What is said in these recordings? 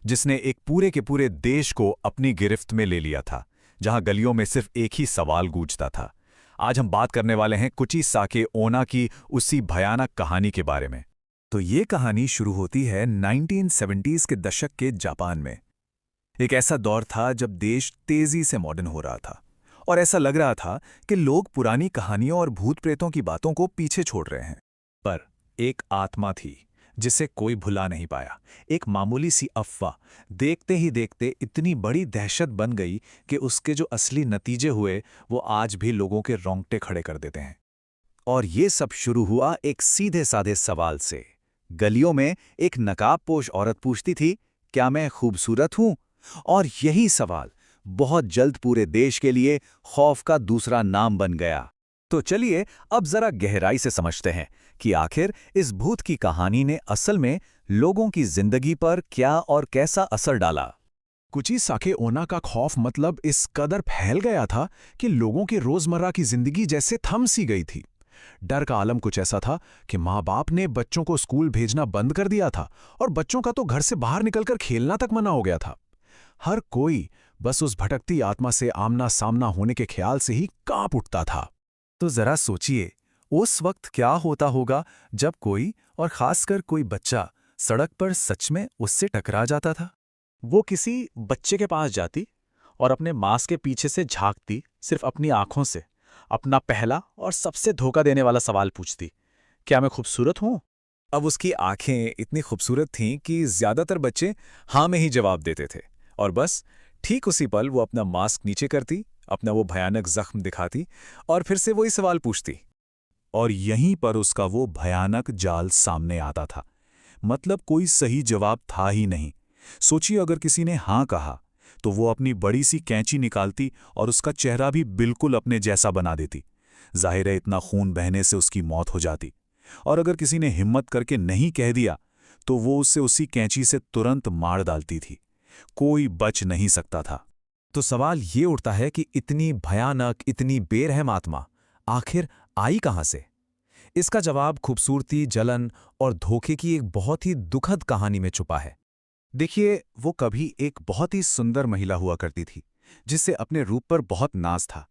जिसने एक पूरे के पूरे देश को अपनी गिरफ्त में ले लिया था, जहां गलियों में सिर्फ एक ही सवाल गूंजता था। आज हम बात करने वाले हैं कुची साके ओना की उसी भयानक कहानी के बारे में। तो ये कहानी शुरू होती है 1970s के दशक के जापान में। एक ऐसा दौर था जब देश तेजी से मॉडर्न हो रहा था और ऐसा लग रहा था कि लोग पुरानी कहानियों और भूत प्रेतों की बातों को पीछे छोड़ रहे हैं। पर एक आत्मा थी जिसे कोई भुला नहीं पाया। एक मामूली सी अफवाह देखते ही देखते इतनी बड़ी दहशत बन गई कि उसके जो असली नतीजे हुए वो आज भी लोगों के रोंगटे खड़े कर देते हैं। और ये सब शुरू हुआ एक सीधे साधे सवाल से। गलियों में एक नकाबपोश औरत पूछती थी, क्या मैं खूबसूरत हूं? और यही सवाल बहुत जल्द पूरे देश के लिए खौफ का दूसरा नाम बन गया। तो चलिए अब जरा गहराई से समझते हैं कि आखिर इस भूत की कहानी ने असल में लोगों की जिंदगी पर क्या और कैसा असर डाला। कुची साके ओना का खौफ मतलब इस कदर फैल गया था कि लोगों की रोजमर्रा की जिंदगी जैसे थम सी गई थी। डर का आलम कुछ ऐसा था कि माँ बाप ने बच्चों को स्कूल भेजना बंद कर दिया था और बच्चों का तो घर से बाहर निकलकर खेलना तक मना हो गया था। हर कोई बस उस भटकती आत्मा से आमना सामना होने के ख्याल से ही कांप उठता था। तो जरा सोचिए, उस वक्त क्या होता होगा जब कोई, और खासकर कोई बच्चा, सड़क पर सच में उससे टकरा जाता था। वो किसी बच्चे के पास जाती और अपने मांस के पीछे से झांकती, सिर्फ अपनी आंखों से अपना पहला और सबसे धोखा देने वाला सवाल पूछती, क्या मैं खूबसूरत हूं? अब उसकी आंखें इतनी खूबसूरत थीं कि ज्यादातर बच्चे हाँ में ही जवाब देते थे। और बस ठीक उसी पल वो अपना मास्क नीचे करती, अपना वो भयानक जख्म दिखाती और फिर से वही सवाल पूछती। और यहीं पर उसका वो भयानक जाल सामने आता था। मतलब कोई सही जवाब था ही नहीं। सोचिए, अगर किसी ने हाँ कहा तो वो अपनी बड़ी सी कैंची निकालती और उसका चेहरा भी बिल्कुल अपने जैसा बना देती। जाहिर है इतना खून बहने से उसकी मौत हो जाती। और अगर किसी ने हिम्मत करके नहीं कह दिया तो वो उसे उसी कैंची से तुरंत मार डालती थी। कोई बच नहीं सकता था। तो सवाल ये उठता है कि इतनी भयानक, इतनी बेरहम आत्मा आखिर आई कहां से? इसका जवाब खूबसूरती, जलन और धोखे की एक बहुत ही दुखद कहानी में छुपा है। देखिए, वो कभी एक बहुत ही सुंदर महिला हुआ करती थी जिससे अपने रूप पर बहुत नाज था।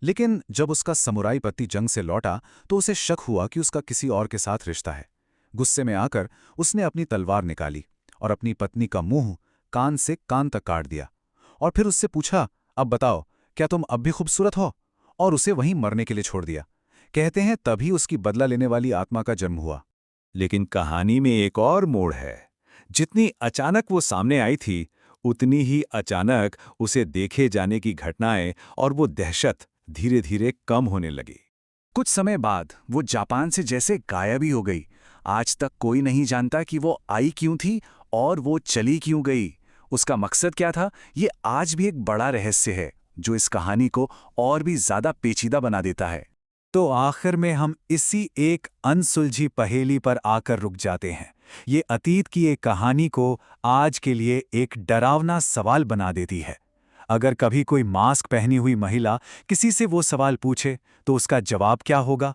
लेकिन जब उसका समुराई पति जंग से लौटा तो उसे शक हुआ कि उसका किसी और के साथ रिश्ता है। गुस्से में आकर उसने अपनी तलवार निकाली और अपनी पत्नी का मुंह कान से कान तक काट दिया और फिर उससे पूछा, अब बताओ, क्या तुम अब भी खूबसूरत हो? और उसे वहीं मरने के लिए छोड़ दिया। कहते हैं तभी उसकी बदला लेने वाली आत्मा का जन्म हुआ। लेकिन कहानी में एक और मोड़ है। जितनी अचानक वो सामने आई थी, उतनी ही अचानक उसे देखे जाने की घटनाएं और वो दहशत धीरे धीरे कम होने लगी। कुछ समय बाद वो जापान से जैसे गायब ही हो गई। आज तक कोई नहीं जानता कि वो आई क्यों थी और वो चली क्यों गई। उसका मकसद क्या था, ये आज भी एक बड़ा रहस्य है जो इस कहानी को और भी ज्यादा पेचीदा बना देता है। तो आखिर में हम इसी एक अनसुलझी पहेली पर आकर रुक जाते हैं। ये अतीत की एक कहानी को आज के लिए एक डरावना सवाल बना देती है। अगर कभी कोई मास्क पहनी हुई महिला किसी से वो सवाल पूछे तो उसका जवाब क्या होगा?